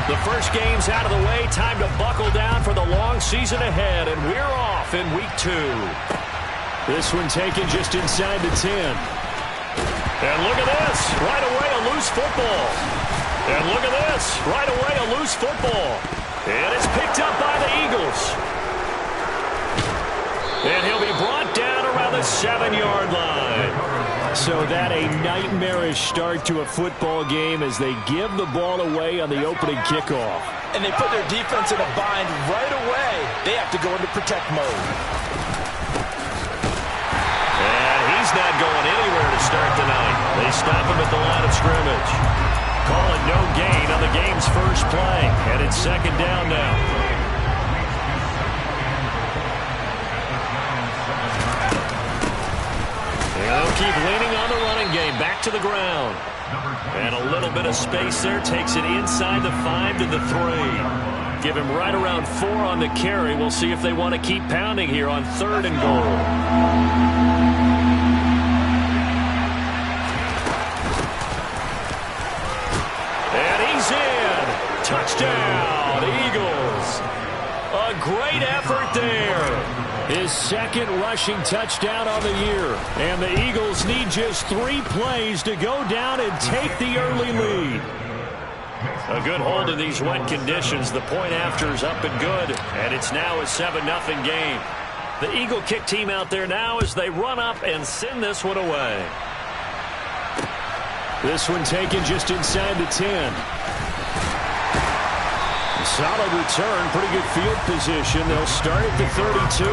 The first game's out of the way. Time to buckle down for the long season ahead, and we're off in week 2. This one taken just inside the 10. And look at this. Right away, a loose football. And look at this. Right away, a loose football. And it's picked up by the Eagles. And he'll be brought down around the 7-yard line. So that a nightmarish start to a football game as they give the ball away on the opening kickoff. And they put their defense in a bind right away. They have to go into protect mode. And he's not going anywhere to start tonight. They stop him at the line of scrimmage. Calling no gain on the game's first play. And it's second down now. They'll keep leaning on the running game. Back to the ground. And a little bit of space there. Takes it inside the 5 to the 3. Give him right around 4 on the carry. We'll see if they want to keep pounding here on 3rd and goal. And he's in. Touchdown, Eagles. A great effort there. His second rushing touchdown on the year. And the Eagles need just 3 plays to go down and take the early lead. A good hold in these wet conditions. The point after is up and good. And it's now a 7-0 game. The Eagle kick team out there now as they run up and send this one away. This one taken just inside the 10. Solid return, pretty good field position. They'll start at the 32.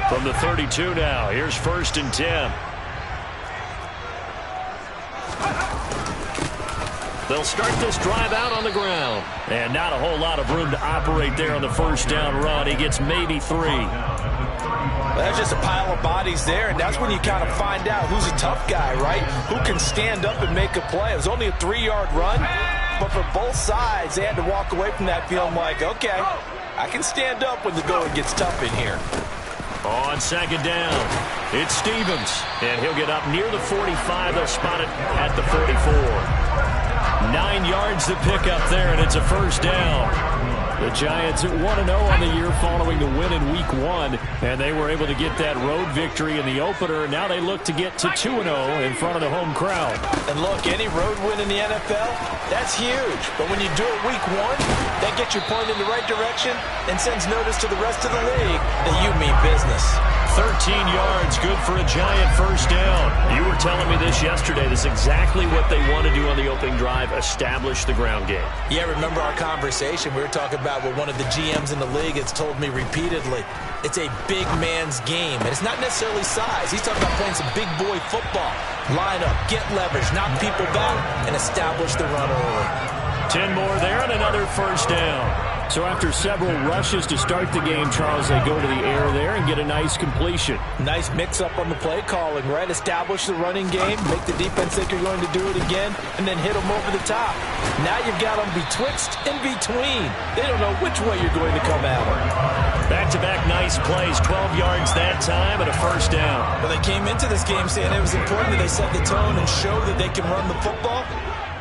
From the 32 now, here's 1st and 10. They'll start this drive out on the ground. And not a whole lot of room to operate there on the first down run. He gets maybe 3. That's just a pile of bodies there, and that's when you kind of find out who's a tough guy, right? Who can stand up and make a play. It was only a 3-yard run, but for both sides, they had to walk away from that feeling like, okay, I can stand up when the going gets tough in here. On 2nd down, it's Stevens, and he'll get up near the 45. They'll spot it at the 44. 9 yards to pick up there, and it's a 1st down. The Giants at 1-0 on the year following the win in Week 1, and they were able to get that road victory in the opener. Now they look to get to 2-0 in front of the home crowd. And look, any road win in the NFL, that's huge. But when you do it Week 1, that gets your point in the right direction and sends notice to the rest of the league that you mean business. 13 yards, good for a Giant 1st down. You were telling me this yesterday. This is exactly what they want to do on the opening drive, establish the ground game. Yeah, remember our conversation. We were talking about what one of the GMs in the league has told me repeatedly. It's a big man's game, and it's not necessarily size. He's talking about playing some big boy football. Line up, get leverage, knock people back, and establish the run early. 10 more there and another 1st down. So after several rushes to start the game, Charles, they go to the air there and get a nice completion. Nice mix-up on the play calling, right? Establish the running game, make the defense think you're going to do it again, and then hit them over the top. Now you've got them betwixt and between. They don't know which way you're going to come at them. Back-to-back nice plays, 12 yards that time and a 1st down. Well, they came into this game saying it was important that they set the tone and show that they can run the football.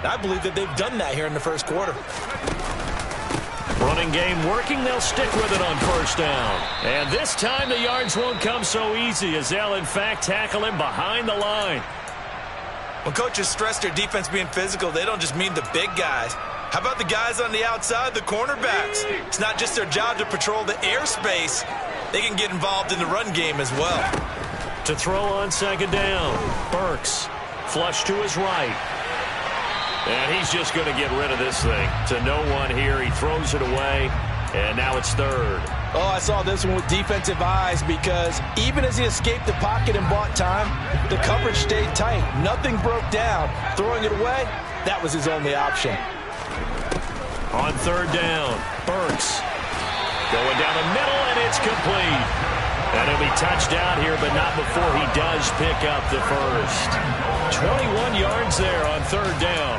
I believe that they've done that here in the first quarter. Running game working. They'll stick with it on 1st down. And this time the yards won't come so easy as they'll, in fact, tackle him behind the line. When coaches stress their defense being physical, they don't just mean the big guys. How about the guys on the outside, the cornerbacks? It's not just their job to patrol the airspace. They can get involved in the run game as well. To throw on 2nd down, Burks. Flush to his right. And he's just going to get rid of this thing. To no one here. He throws it away. And now it's 3rd. Oh, I saw this one with defensive eyes because even as he escaped the pocket and bought time, the coverage stayed tight. Nothing broke down. Throwing it away, that was his only option. On 3rd down, Burks. Going down the middle, and it's complete. And he'll be touched down here, but not before he does pick up the first. 21 yards there on 3rd down.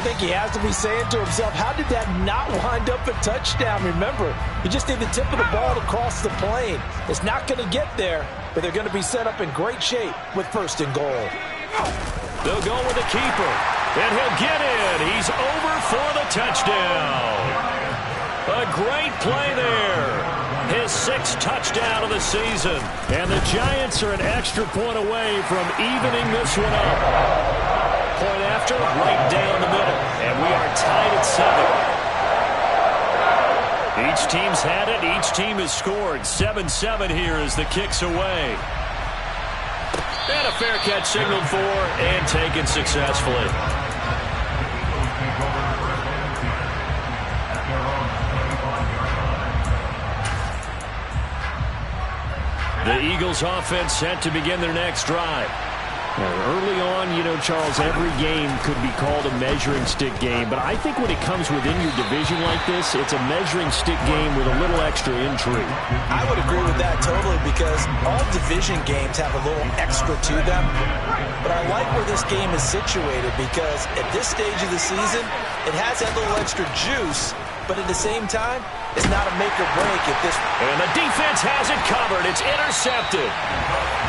think he has to be saying to himself, how did that not wind up a touchdown? Remember, you just need the tip of the ball to cross the plane. It's not going to get there, but they're going to be set up in great shape with 1st and goal. They'll go with the keeper, and he'll get in. He's over for the touchdown. A great play there. His 6th touchdown of the season. And the Giants are an extra point away from evening this one up. Point after, right down the middle. And we are tied at 7. Each team's had it. Each team has scored. 7-7 here as the kick's away. And a fair catch signaled for and taken successfully. The Eagles offense set to begin their next drive. Early on, you know, Charles, every game could be called a measuring stick game, but I think when it comes within your division like this, it's a measuring stick game with a little extra intrigue. I would agree with that totally because all division games have a little extra to them, but I like where this game is situated because at this stage of the season, it has that little extra juice, but at the same time, it's not a make or break at this. And the defense has it covered. It's intercepted.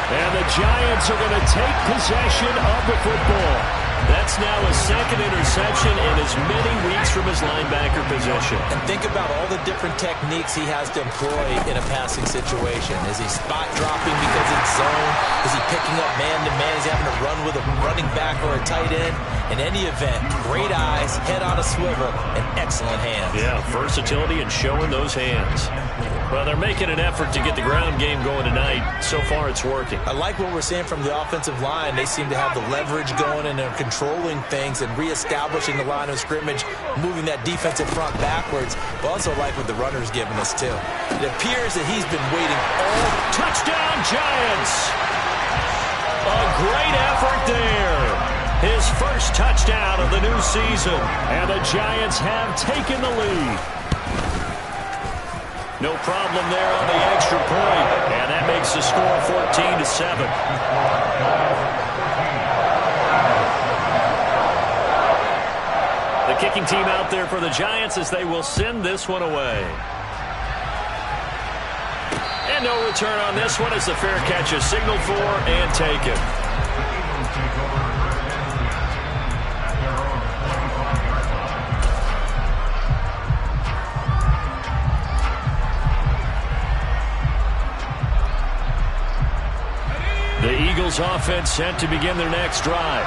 And the Giants are going to take possession of the football. That's now a 2nd interception in as many weeks from his linebacker position. And think about all the different techniques he has to employ in a passing situation. Is he spot dropping because it's zone? Is he picking up man-to-man? Is he having to run with a running back or a tight end? In any event, great eyes, head on a swivel, and excellent hands. Yeah, versatility and showing those hands. Well, they're making an effort to get the ground game going tonight. So far, it's working. I like what we're seeing from the offensive line. They seem to have the leverage going, and they're controlling things and reestablishing the line of scrimmage, moving that defensive front backwards. But also like what the runner's giving us, too. It appears that he's been waiting all... Touchdown, Giants! A great effort there. His first touchdown of the new season. And the Giants have taken the lead. No problem there on the extra point. And that makes the score 14-7. The kicking team out there for the Giants as they will send this one away. And no return on this one as the fair catch is signaled for and taken. The Eagles offense set to begin their next drive.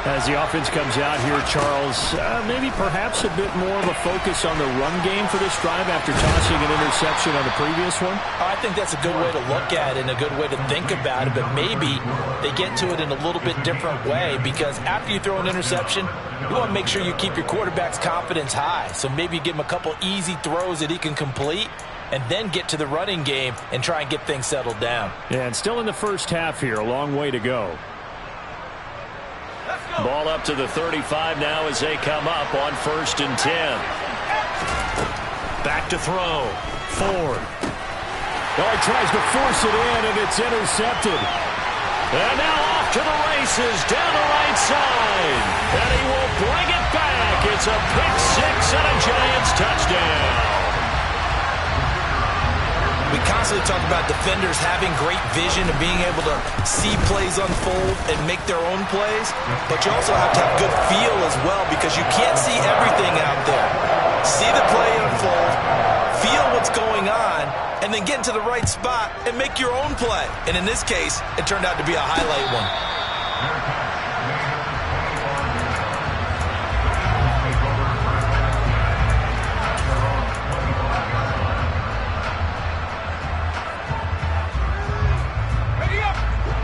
As the offense comes out here, Charles, maybe perhaps a bit more of a focus on the run game for this drive after tossing an interception on the previous one? I think that's a good way to look at it and a good way to think about it, but maybe they get to it in a little bit different way because after you throw an interception, you want to make sure you keep your quarterback's confidence high. So maybe you give him a couple easy throws that he can complete and then get to the running game and try and get things settled down. Yeah, and still in the first half here, a long way to go. Ball up to the 35 now as they come up on 1st and 10. Back to throw. Ford. Oh, he tries to force it in, and it's intercepted. And now off to the races down the right side. And he will bring it back. It's a pick six and a Giants touchdown. We constantly talk about defenders having great vision and being able to see plays unfold and make their own plays, but you also have to have good feel as well because you can't see everything out there. See the play unfold, feel what's going on, and then get into the right spot and make your own play. And in this case, it turned out to be a highlight one.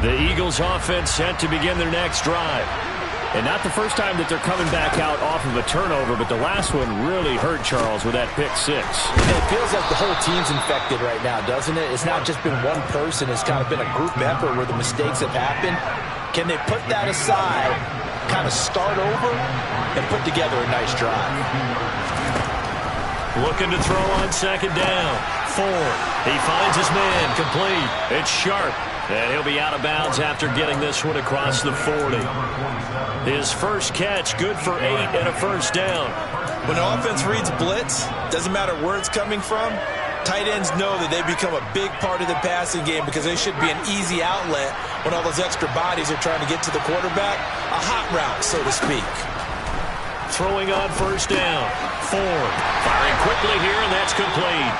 The Eagles offense set to begin their next drive. And not the first time that they're coming back out off of a turnover, but the last one really hurt Charles with that pick six. It feels like the whole team's infected right now, doesn't it? It's not just been one person. It's kind of been a group effort where the mistakes have happened. Can they put that aside, kind of start over, and put together a nice drive? Looking to throw on 2nd down. Ford. He finds his man complete. It's Sharp. And he'll be out of bounds after getting this one across the 40. His first catch, good for 8 and a first down. When the offense reads blitz, doesn't matter where it's coming from, tight ends know that they become a big part of the passing game because they should be an easy outlet when all those extra bodies are trying to get to the quarterback. A hot route, so to speak. Throwing on first down. Ford firing quickly here, and that's complete.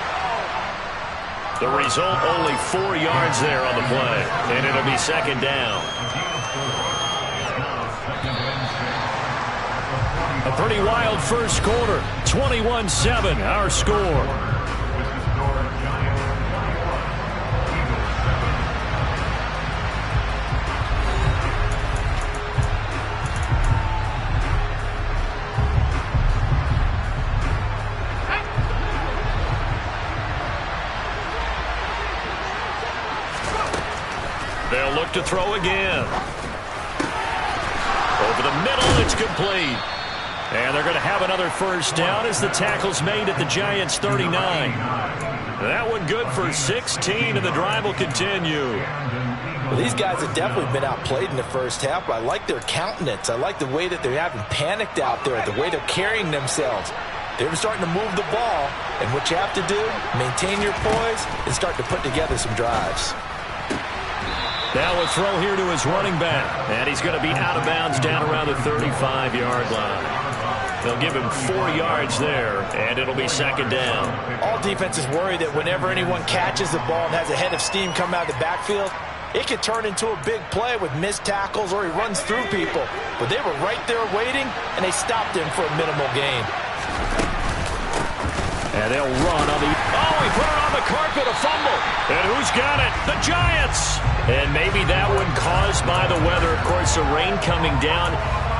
The result, only 4 yards there on the play, and it'll be second down. A pretty wild first quarter. 21-7, our score. They'll look to throw again. Over the middle, it's complete. And they're going to have another first down as the tackle's made at the Giants' 39. That one good for 16, and the drive will continue. Well, these guys have definitely been outplayed in the first half, but I like their countenance. I like the way that they're having panicked out there, the way they're carrying themselves. They're starting to move the ball, and what you have to do, maintain your poise and start to put together some drives. Now a throw here to his running back, and he's going to be out of bounds down around the 35-yard line. They'll give him 4 yards there, and it'll be second down. All defenses worry that whenever anyone catches the ball and has a head of steam come out of the backfield, it could turn into a big play with missed tackles or he runs through people. But they were right there waiting, and they stopped him for a minimal gain. And they'll run on the... Oh, he put it on the carpet, a fumble. And who's got it? The Giants! And maybe that one caused by the weather. Of course, the rain coming down.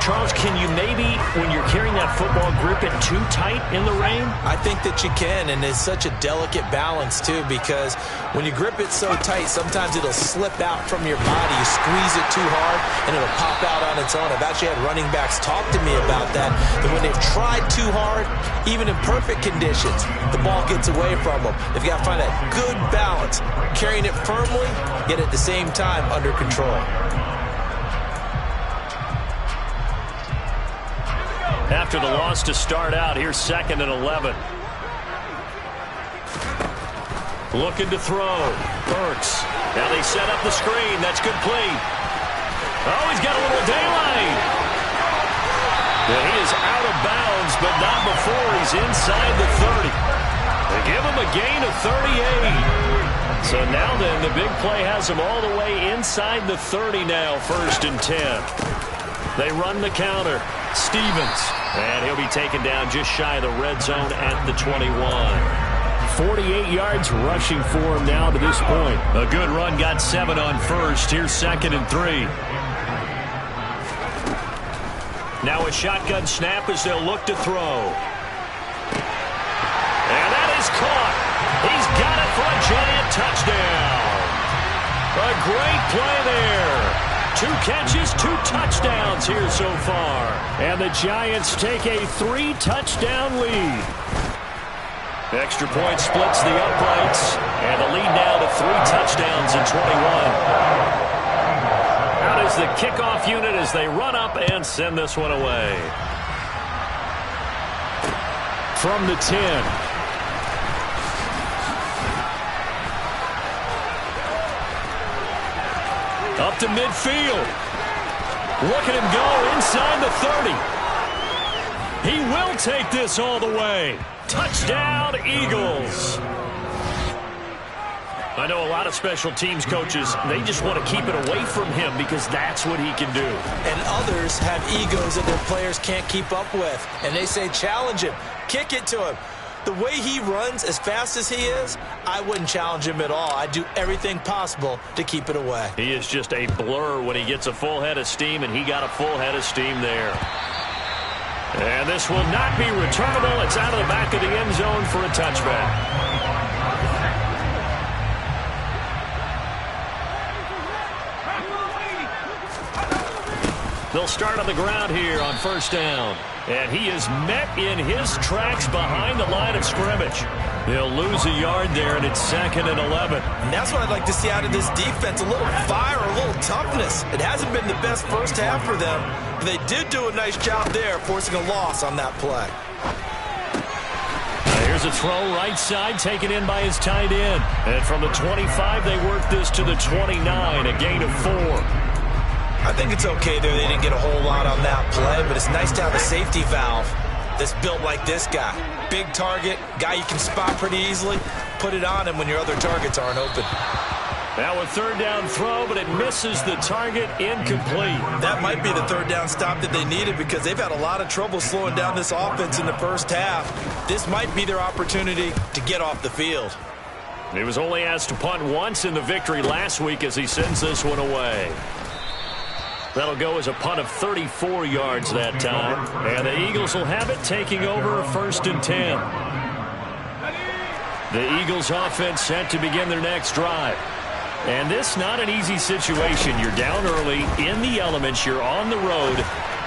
Charles, can you maybe, when you're carrying that football, grip it too tight in the rain? I think that you can, and it's such a delicate balance, too, because when you grip it so tight, sometimes it'll slip out from your body. You squeeze it too hard, and it'll pop out on its own. I've actually had running backs talk to me about that when they've tried too hard, even in perfect conditions, the ball gets away from them. They've got to find that good balance, carrying it firmly, yet at the same time under control. After the loss to start out, here's 2nd and 11. Looking to throw. Burks. Now they set up the screen. That's complete. Oh, he's got a little daylight. Yeah, he is out of bounds, but not before he's inside the 30. They give him a gain of 38. So now then, the big play has him all the way inside the 30 now, 1st and 10. They run the counter. Stevens. And he'll be taken down just shy of the red zone at the 21. 48 yards rushing for him now to this point. A good run, got 7 on first. Here's 2nd and 3. Now a shotgun snap as they'll look to throw. And that is caught. He's got it for a Giant touchdown. A great play there. 2 catches, 2 touchdowns here so far. And the Giants take a 3-touchdown lead. Extra point splits the uprights. And the lead now to 3 touchdowns in 21. Out is the kickoff unit as they run up and send this one away. From the 10. Up to midfield. Look at him go inside the 30. He will take this all the way. Touchdown, Eagles. I know a lot of special teams coaches, they just want to keep it away from him because that's what he can do. And others have egos that their players can't keep up with. And they say, challenge him. Kick it to him. The way he runs as fast as he is, I wouldn't challenge him at all. I'd do everything possible to keep it away. He is just a blur when he gets a full head of steam, and he got a full head of steam there. And this will not be returnable. It's out of the back of the end zone for a touchback. They'll start on the ground here on first down. And he is met in his tracks behind the line of scrimmage. They'll lose a yard there, and it's 2nd and 11. And that's what I'd like to see out of this defense, a little fire, a little toughness. It hasn't been the best first half for them, but they did do a nice job there, forcing a loss on that play. Here's a throw right side, taken in by his tight end. And from the 25, they work this to the 29, a gain of 4. I think it's okay there. They didn't get a whole lot on that play, but it's nice to have a safety valve that's built like this guy. Big target, guy you can spot pretty easily. Put it on him when your other targets aren't open. Now a third down throw, but it misses the target, incomplete. That might be the third down stop that they needed because they've had a lot of trouble slowing down this offense in the first half. This might be their opportunity to get off the field. He was only asked to punt once in the victory last week as he sends this one away. That'll go as a punt of 34 yards that time. And the Eagles will have it, taking over 1st and 10. The Eagles offense set to begin their next drive. And this not an easy situation. You're down early, in the elements, you're on the road.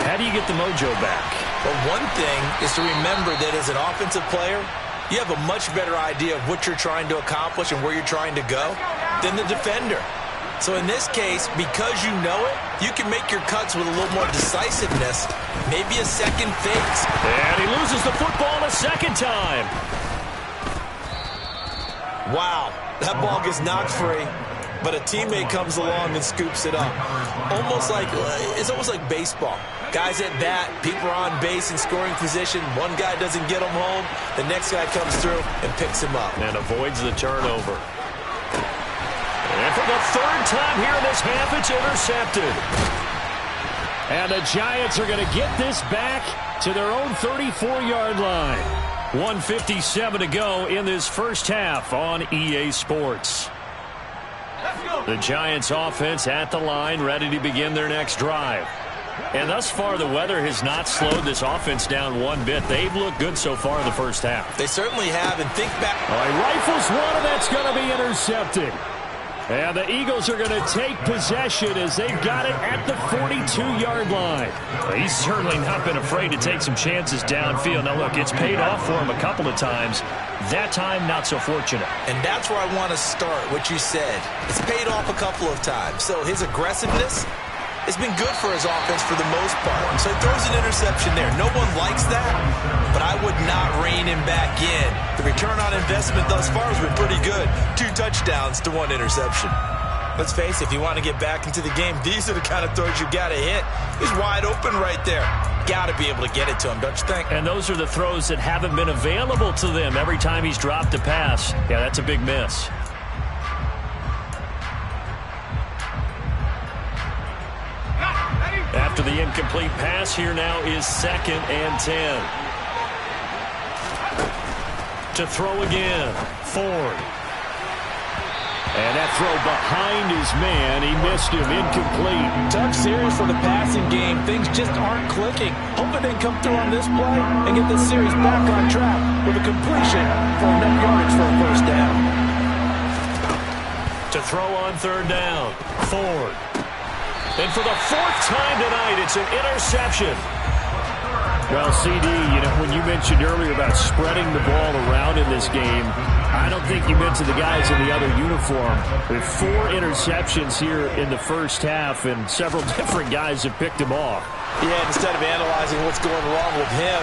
How do you get the mojo back? Well, one thing is to remember that as an offensive player, you have a much better idea of what you're trying to accomplish and where you're trying to go than the defender. So in this case, because you know it, you can make your cuts with a little more decisiveness, maybe a second fakes. And he loses the football a second time. Wow, that ball gets knocked free, but a teammate comes along and scoops it up. It's almost like baseball. Guys at bat, people are on base in scoring position. One guy doesn't get him home, the next guy comes through and picks him up. And avoids the turnover. And for the third time here in this half, it's intercepted. And the Giants are going to get this back to their own 34-yard line. 1:57 to go in this first half on EA Sports. The Giants offense at the line, ready to begin their next drive. And thus far, the weather has not slowed this offense down one bit. They've looked good so far in the first half. They certainly have, and think back. All right, rifles one, and that's going to be intercepted. And the Eagles are going to take possession as they've got it at the 42-yard line. Well, he's certainly not been afraid to take some chances downfield. Now, look, it's paid off for him a couple of times. That time, not so fortunate. And that's where I want to start, what you said. It's paid off a couple of times. So his aggressiveness has been good for his offense for the most part. So he throws an interception there. No one likes that, but I would not rein him back in. The return on investment thus far has been pretty good. 2 touchdowns to 1 interception. Let's face it, if you want to get back into the game, these are the kind of throws you got to hit. He's wide open right there. Got to be able to get it to him, don't you think? And those are the throws that haven't been available to them every time he's dropped a pass. Yeah, that's a big miss. After the incomplete pass, here now is 2nd and 10. To throw again, Ford. And that throw behind his man, he missed him, incomplete. Tough series for the passing game. Things just aren't clicking. Hoping they can come through on this play and get this series back on track with a completion for enough yardage for a first down. To throw on 3rd down, Ford. And for the 4th time tonight, it's an interception. Well, CD, when you mentioned earlier about spreading the ball around in this game, I don't think you mentioned the guys in the other uniform. With 4 interceptions here in the first half, and several different guys have picked him off. Yeah, instead of analyzing what's going wrong with him,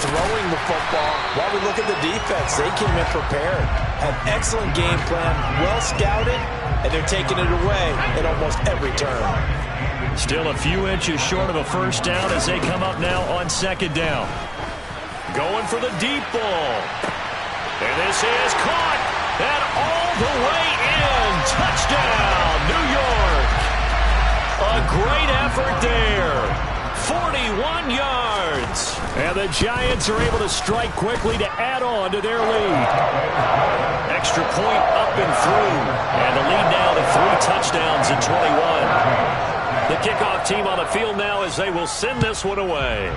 throwing the football, while we look at the defense, they came in prepared. Had excellent game plan, well scouted, and they're taking it away at almost every turn. Still a few inches short of a first down as they come up now on 2nd down. Going for the deep ball. And this is caught. And all the way in. Touchdown, New York. A great effort there. 41 yards. And the Giants are able to strike quickly to add on to their lead. Extra point up and through. And the lead now to 3 touchdowns in 21. The kickoff team on the field now as they will send this one away.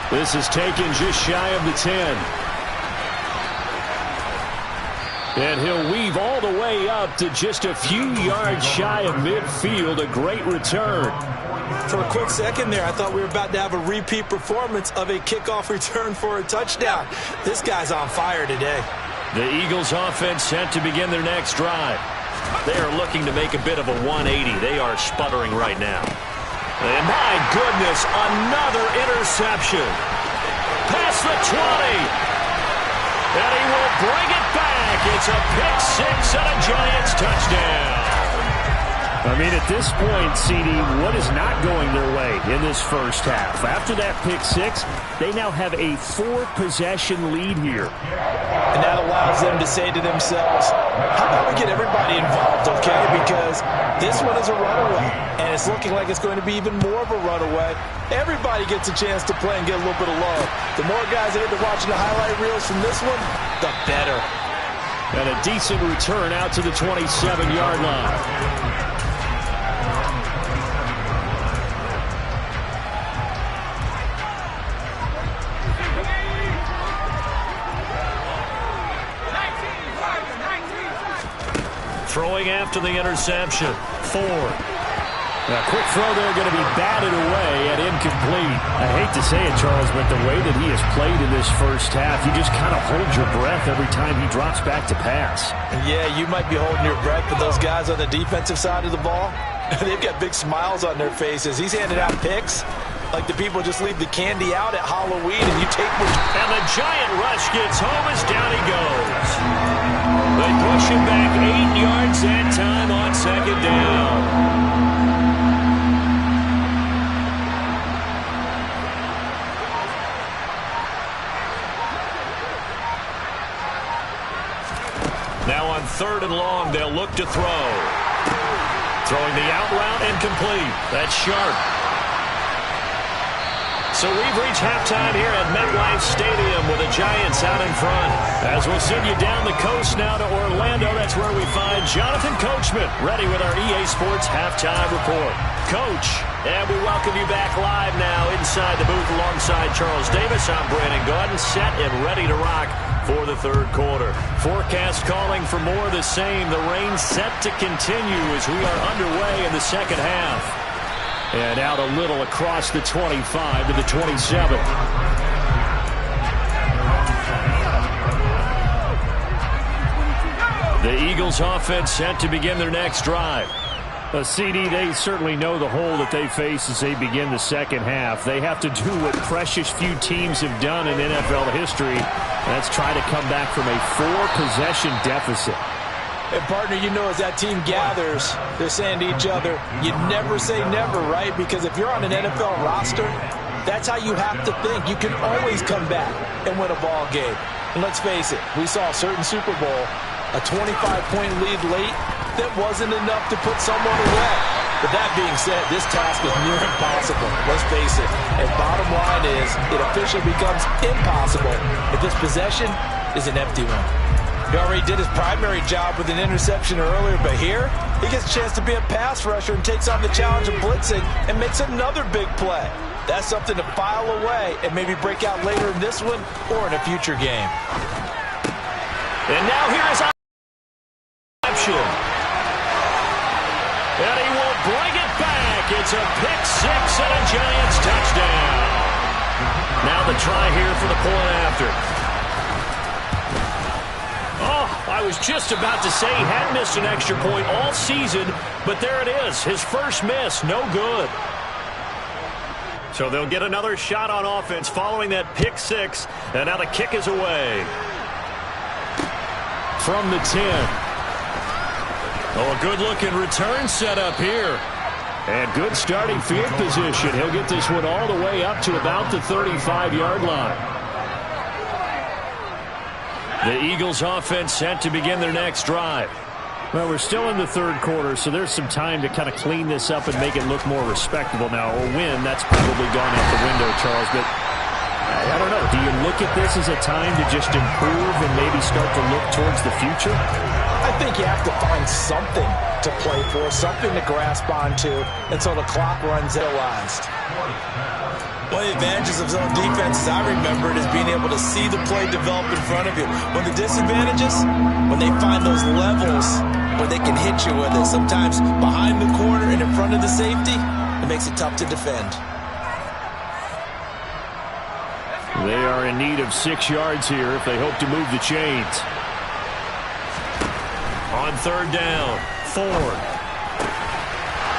This is taken just shy of the 10. And he'll weave all the way up to just a few yards shy of midfield. A great return. For a quick second there, I thought we were about to have a repeat performance of a kickoff return for a touchdown. This guy's on fire today. The Eagles offense set to begin their next drive. They are looking to make a bit of a 180. They are sputtering right now. And my goodness, another interception. Past the 20. And he will bring it back. It's a pick-6 and a Giants touchdown. I mean, at this point, CD, what is not going their way in this first half? After that pick-6, they now have a 4-possession lead here. And that allows them to say to themselves, how about we get everybody involved, okay? Because this one is a runaway, and it's looking like it's going to be even more of a runaway. Everybody gets a chance to play and get a little bit of love. The more guys that end up watching the highlight reels from this one, the better. And a decent return out to the 27-yard line. Throwing after the interception. Ford. A quick throw there going to be batted away and incomplete. I hate to say it, Charles, but the way that he has played in this first half, you just kind of hold your breath every time he drops back to pass. Yeah, you might be holding your breath, but those guys on the defensive side of the ball, they've got big smiles on their faces. He's handing out picks like the people just leave the candy out at Halloween and you take one. And the giant rush gets home as down he goes. They push him back 8 yards that time on second down. Now on 3rd and long, they'll look to throw. Throwing the out route incomplete. That's Sharp. So we've reached halftime here at MetLife Stadium with the Giants out in front. As we'll send you down the coast now to Orlando, that's where we find Jonathan Coachman ready with our EA Sports Halftime Report. Coach, and we welcome you back live now inside the booth alongside Charles Davis. I'm Brandon Gaudin, set and ready to rock for the third quarter. Forecast calling for more of the same. The rain set to continue as we are underway in the second half. And out a little across the 25 to the 27. The Eagles offense set to begin their next drive. CD, they certainly know the hole that they face as they begin the second half. They have to do what precious few teams have done in NFL history. That's try to come back from a 4-possession deficit. And, partner, you know as that team gathers, they're saying to each other, you never say never, right? Because if you're on an NFL roster, that's how you have to think. You can always come back and win a ball game. And let's face it, we saw a certain Super Bowl, a 25-point lead late, that wasn't enough to put someone away. But that being said, this task is near impossible. Let's face it. And bottom line is, it officially becomes impossible if this possession is an empty one. He already did his primary job with an interception earlier, but here, he gets a chance to be a pass rusher and takes on the challenge of blitzing and makes another big play. That's something to file away and maybe break out later in this one or in a future game. And now here is option. And he will bring it back. It's a pick-6 and a Giants touchdown. Now the try here for the point after. Oh, I was just about to say he had missed an extra point all season, but there it is. His first miss, no good. So they'll get another shot on offense following that pick-6, and now the kick is away. From the 10. Oh, a good-looking return set up here. And good starting field position. He'll get this one all the way up to about the 35-yard line. The Eagles offense set to begin their next drive. Well, we're still in the third quarter, so there's some time to kind of clean this up and make it look more respectable now. Or win, that's probably gone out the window, Charles. But I don't know. Do you look at this as a time to just improve and maybe start to look towards the future? I think you have to find something to play for, something to grasp onto until the clock runs out last. One of the advantages of zone defense, as I remember it, is being able to see the play develop in front of you. One of the disadvantages, when they find those levels where they can hit you with it, sometimes behind the corner and in front of the safety, it makes it tough to defend. They are in need of 6 yards here if they hope to move the chains. On third down, Ford.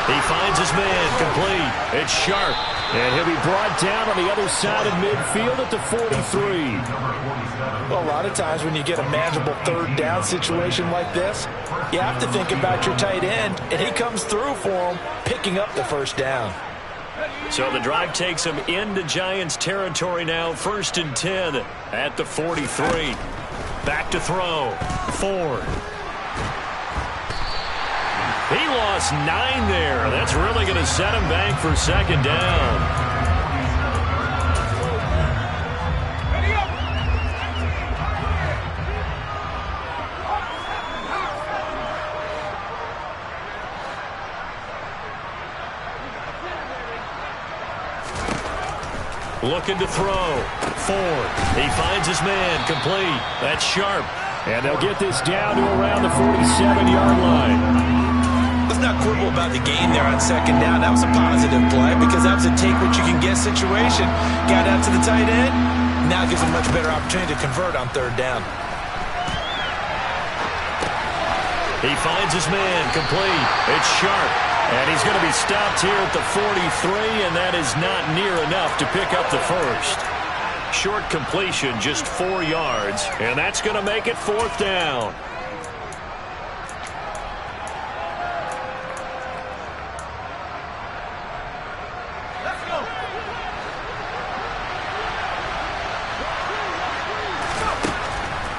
He finds his man, complete. It's Sharp. And he'll be brought down on the other side of midfield at the 43. Well, a lot of times when you get a manageable third down situation like this, you have to think about your tight end, and he comes through for him, picking up the first down. So the drive takes him into Giants territory now, 1st and 10 at the 43. Back to throw, Ford. He lost 9 there. That's really going to set him back for 2nd down. Looking to throw. Ford. He finds his man. Complete. That's Sharp. And they'll get this down to around the 47-yard line. Let's not quibble about the gain there on 2nd down. That was a positive play because that was a take-what-you-can-get situation. Got out to the tight end. Now gives a much better opportunity to convert on 3rd down. He finds his man. Complete. It's Sharp. And he's going to be stopped here at the 43, and that is not near enough to pick up the first. Short completion, just 4 yards, and that's going to make it 4th down. Let's go.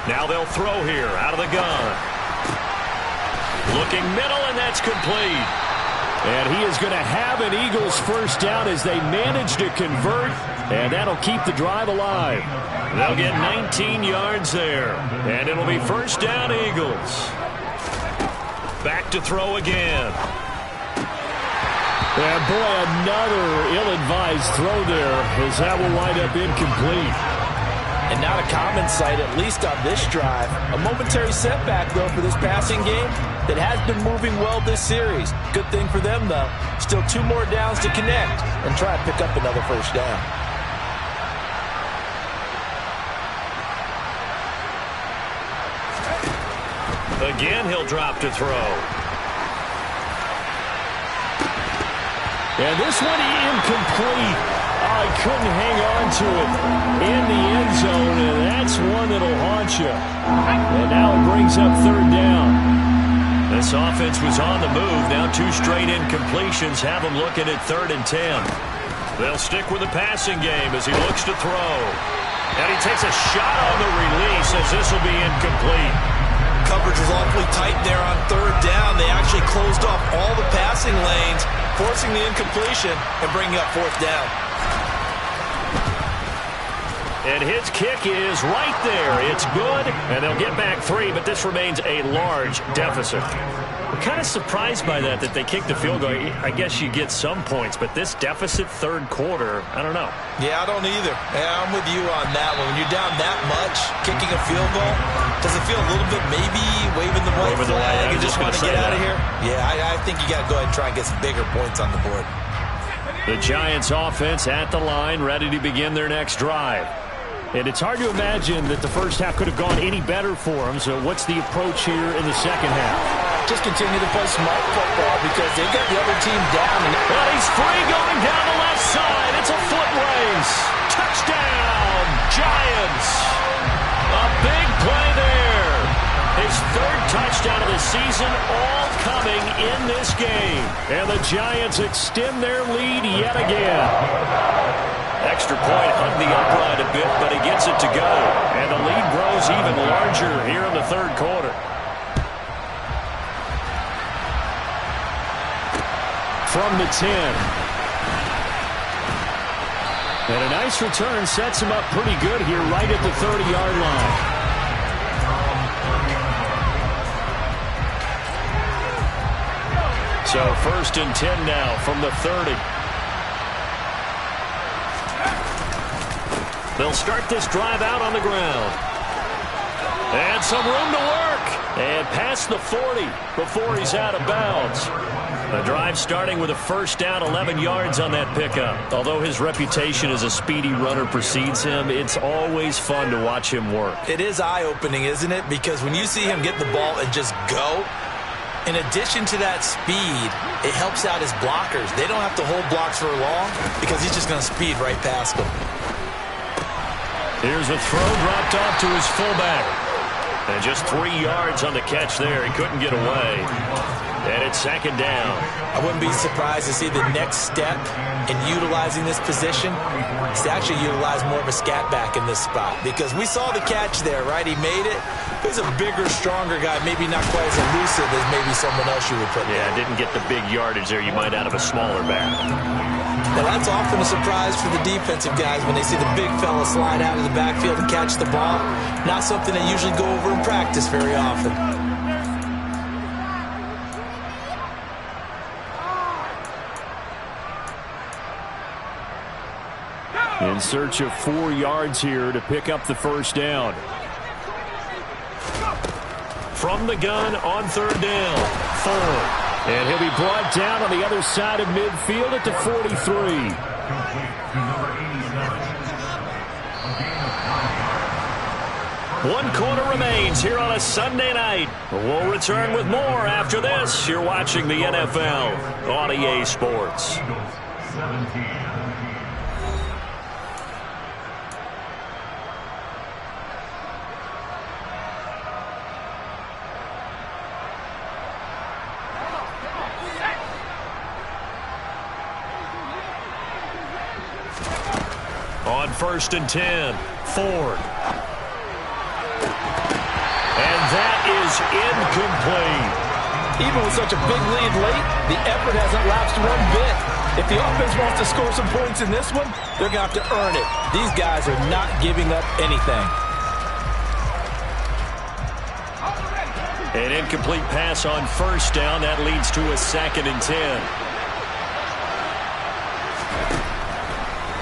Now they'll throw here out of the gun. Looking middle, and that's complete. And he is going to have an Eagles first down as they manage to convert, and that'll keep the drive alive. They'll get 19 yards there, and it'll be 1st down Eagles. Back to throw again. And boy, another ill-advised throw there as that will wind up incomplete. And not a common sight, at least on this drive. A momentary setback, though, for this passing game that has been moving well this series. Good thing for them, though. Still 2 more downs to connect and try to pick up another first down. Again, he'll drop to throw. And this one incomplete. Oh, he couldn't hang on to it in the end zone, and that's one that'll haunt you. And now it brings up 3rd down. This offense was on the move. Now 2 straight incompletions have them looking at 3rd and 10. They'll stick with the passing game as he looks to throw. And he takes a shot on the release as this will be incomplete. Coverage was awfully tight there on 3rd down. They actually closed off all the passing lanes, forcing the incompletion and bringing up 4th down. And his kick is right there. It's good, and they'll get back 3, but this remains a large deficit. I'm kind of surprised by that they kicked the field goal. I guess you get some points, but this deficit 3rd quarter, I don't know. Yeah, I don't either. Yeah, I'm with you on that one. When you're down that much, kicking a field goal, does it feel a little bit maybe waving the white flag and just want to get out of here? Yeah, I think you got to go ahead and try and get some bigger points on the board. The Giants offense at the line, ready to begin their next drive. And it's hard to imagine that the first half could have gone any better for them. So what's the approach here in the second half? Just continue to play smart football because they got the other team down. Well, he's free going down the left side. It's a foot race. Touchdown, Giants. A big play there. His 3rd touchdown of the season, all coming in this game. And the Giants extend their lead yet again. Extra point hung the upright a bit, but he gets it to go. And the lead grows even larger here in the 3rd quarter. From the 10. And a nice return sets him up pretty good here right at the 30-yard line. So 1st and 10 now from the 30. They'll start this drive out on the ground. And some room to work. And past the 40 before he's out of bounds. The drive starting with a first down, 11 yards on that pickup. Although his reputation as a speedy runner precedes him, it's always fun to watch him work. It is eye-opening, isn't it? Because when you see him get the ball and just go, in addition to that speed, it helps out his blockers. They don't have to hold blocks for long because he's just going to speed right past them. Here's a throw dropped off to his fullback. And just 3 yards on the catch there. He couldn't get away. And it's second down. I wouldn't be surprised to see the next step in utilizing this position is to actually utilize more of a scat back in this spot. Because we saw the catch there, right? He made it. He's a bigger, stronger guy, maybe not quite as elusive as maybe someone else you would put there. Yeah, didn't get the big yardage there you might out of a smaller back. Now that's often a surprise for the defensive guys when they see the big fella slide out of the backfield and catch the ball. Not something they usually go over in practice very often. In search of 4 yards here to pick up the first down. From the gun on third down, Ford. And he'll be brought down on the other side of midfield at the 43. One quarter remains here on a Sunday night. We'll return with more after this. You're watching the NFL on EA Sports. On 1st and 10, Ford. And that is incomplete. Even with such a big lead late, the effort hasn't lapsed one bit. If the offense wants to score some points in this one, they're going to have to earn it. These guys are not giving up anything. An incomplete pass on first down. That leads to a 2nd and 10.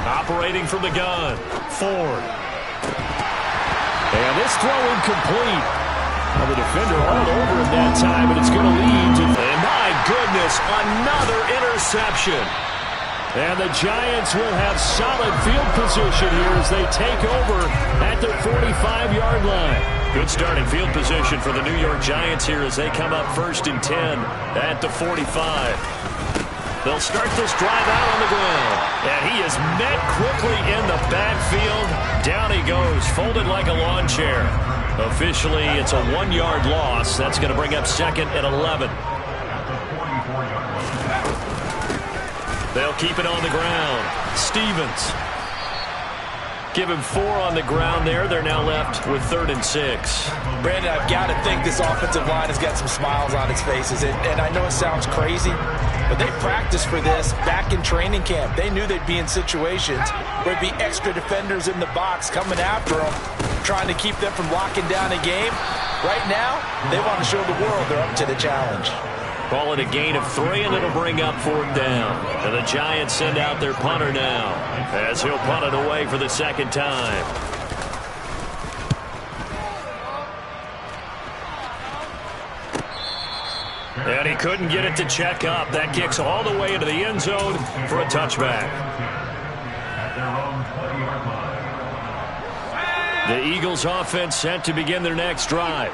Operating from the gun, Ford. And this throw incomplete. Well, the defender all over him that time, and it's going to lead to... And my goodness, another interception. And the Giants will have solid field position here as they take over at their 45-yard line. Good starting field position for the New York Giants here as they come up 1st and 10 at the 45. They'll start this drive out on the ground. And he is met quickly in the backfield. Down he goes, folded like a lawn chair. Officially, it's a 1-yard loss. That's going to bring up 2nd and 11. They'll keep it on the ground. Stevens. Give him 4 on the ground there. They're now left with 3rd and 6. Brandon, I've got to think this offensive line has got some smiles on its faces. And I know it sounds crazy, but they practiced for this back in training camp. They knew they'd be in situations where there'd be extra defenders in the box coming after them, trying to keep them from locking down a game. Right now, they want to show the world they're up to the challenge. Call it a gain of 3, and it'll bring up 4th down. And the Giants send out their punter now, as he'll punt it away for the 2nd time. And he couldn't get it to check up. That kicks all the way into the end zone for a touchback. The Eagles offense set to begin their next drive.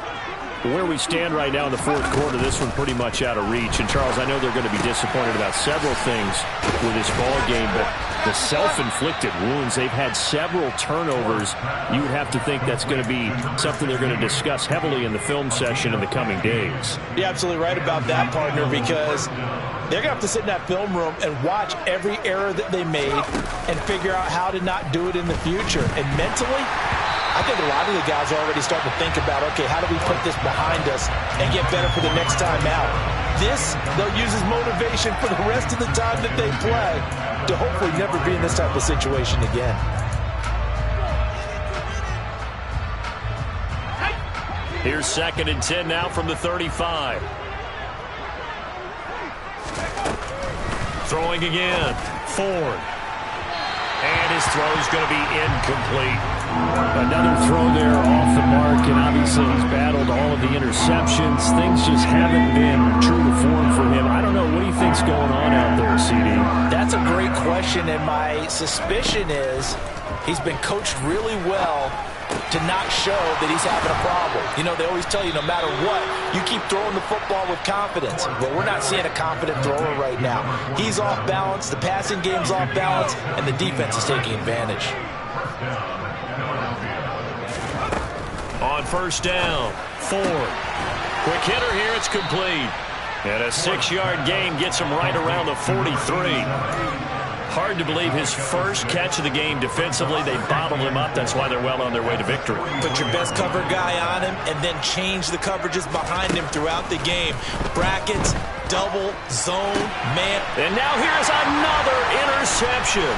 Where we stand right now in the 4th quarter, this one pretty much out of reach. And, Charles, I know they're going to be disappointed about several things with this ball game, but the self-inflicted wounds, they've had several turnovers. You would have to think that's going to be something they're going to discuss heavily in the film session in the coming days. You're absolutely right about that, partner, because they're going to have to sit in that film room and watch every error that they made and figure out how to not do it in the future. And mentally, I think a lot of the guys are already starting to think about, okay, how do we put this behind us and get better for the next time out? This, they'll use as motivation for the rest of the time that they play to hopefully never be in this type of situation again. Here's 2nd and 10 now from the 35. Throwing again, Ford. And his this throw is going to be incomplete. Another throw there off the mark, and obviously he's battled all of the interceptions. Things just haven't been true to form for him. I don't know. What do you think's going on out there, CD? That's a great question, and my suspicion is he's been coached really well to not show that he's having a problem. You know, they always tell you no matter what, you keep throwing the football with confidence. But we're not seeing a confident thrower right now. He's off balance, the passing game's off balance, and the defense is taking advantage. On first down, Ford. Quick hitter here, it's complete. And a 6-yard gain gets him right around the 43. Hard to believe his first catch of the game defensively. They bottled him up. That's why they're well on their way to victory. Put your best cover guy on him and then change the coverages behind him throughout the game. Brackets, double, zone, man. And now here's another interception.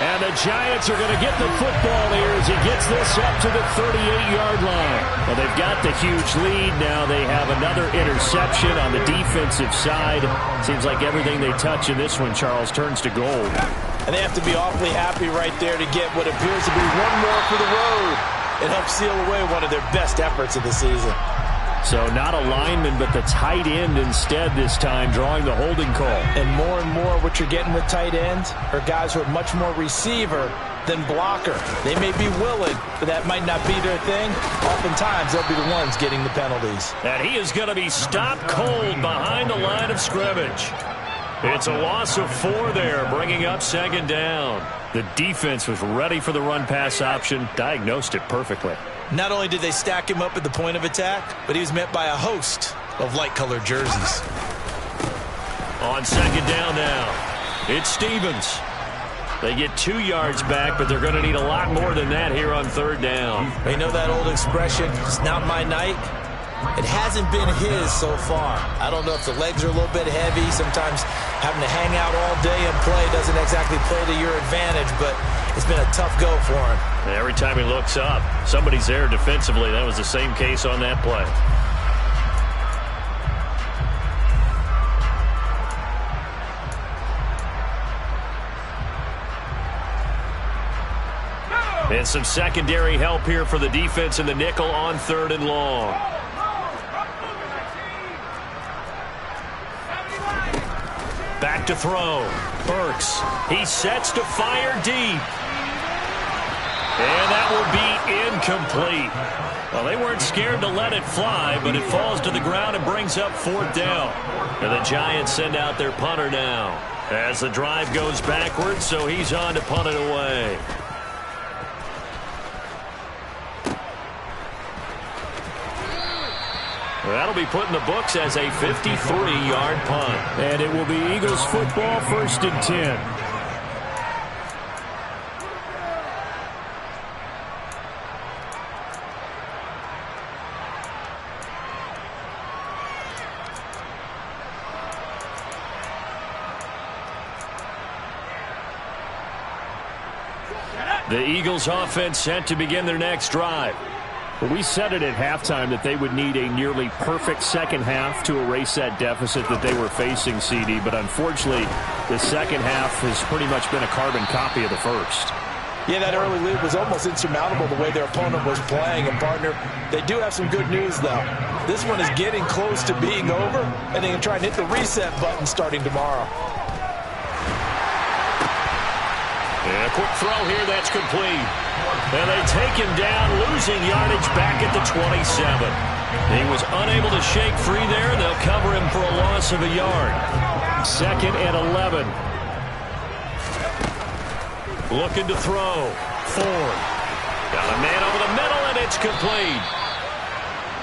And the Giants are going to get the football here as he gets this up to the 38-yard line. Well, they've got the huge lead. Now they have another interception on the defensive side. Seems like everything they touch in this one, Charles, turns to gold. And they have to be awfully happy right there to get what appears to be one more for the road. It helps seal away one of their best efforts of the season. So not a lineman, but the tight end instead this time, drawing the holding call. And more what you're getting with tight ends are guys who are much more receiver than blocker. They may be willing, but that might not be their thing. Oftentimes, they'll be the ones getting the penalties. And he is going to be stopped cold behind the line of scrimmage. It's a loss of 4 there, bringing up second down. The defense was ready for the run-pass option, diagnosed it perfectly. Not only did they stack him up at the point of attack, but he was met by a host of light-colored jerseys. On second down now, it's Stevens. They get 2 yards back, but they're going to need a lot more than that here on third down. You know that old expression, it's not my night? It hasn't been his so far. I don't know if the legs are a little bit heavy. Sometimes having to hang out all day and play doesn't exactly play to your advantage, but it's been a tough go for him. And every time he looks up, somebody's there defensively. That was the same case on that play. And some secondary help here for the defense in the nickel on third and long. Back to throw. Burks. He sets to fire deep. And that will be incomplete. Well, they weren't scared to let it fly, but it falls to the ground and brings up fourth down. And the Giants send out their punter now as the drive goes backwards, so he's on to punt it away. That'll be put in the books as a 53-yard punt. And it will be Eagles football, 1st and 10. The Eagles offense set to begin their next drive. Well, we said it at halftime that they would need a nearly perfect second half to erase that deficit that they were facing, CD. But unfortunately, the second half has pretty much been a carbon copy of the first. Yeah, that early lead was almost insurmountable the way their opponent was playing. And, partner, they do have some good news, though. This one is getting close to being over, and they can try and hit the reset button starting tomorrow. And a quick throw here, that's complete. And they take him down, losing yardage back at the 27. He was unable to shake free there. They'll cover him for a loss of a yard. 2nd and 11. Looking to throw. Ford. Got a man over the middle, and it's complete.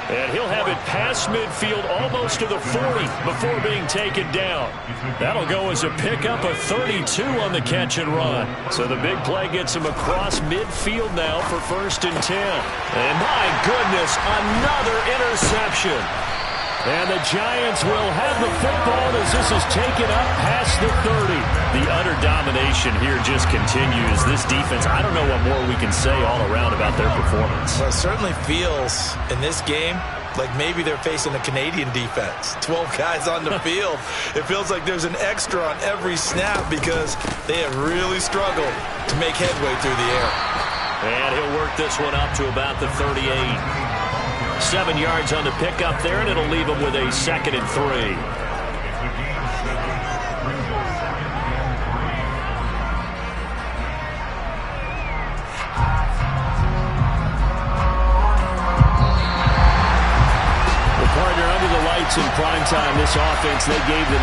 And he'll have it past midfield almost to the 40 before being taken down. That'll go as a pickup of 32 on the catch and run. So the big play gets him across midfield now for 1st and 10. And my goodness, another interception. And the Giants will have the football as this is taken up past the 30. The utter domination here just continues. This defense, I don't know what more we can say all around about their performance. Well, it certainly feels in this game like maybe they're facing a Canadian defense. 12 guys on the field. It feels like there's an extra on every snap because they have really struggled to make headway through the air. And he'll work this one up to about the 38. 7 yards on the pickup there, and it'll leave him with a 2nd and 3. In prime time, this offense, they gave the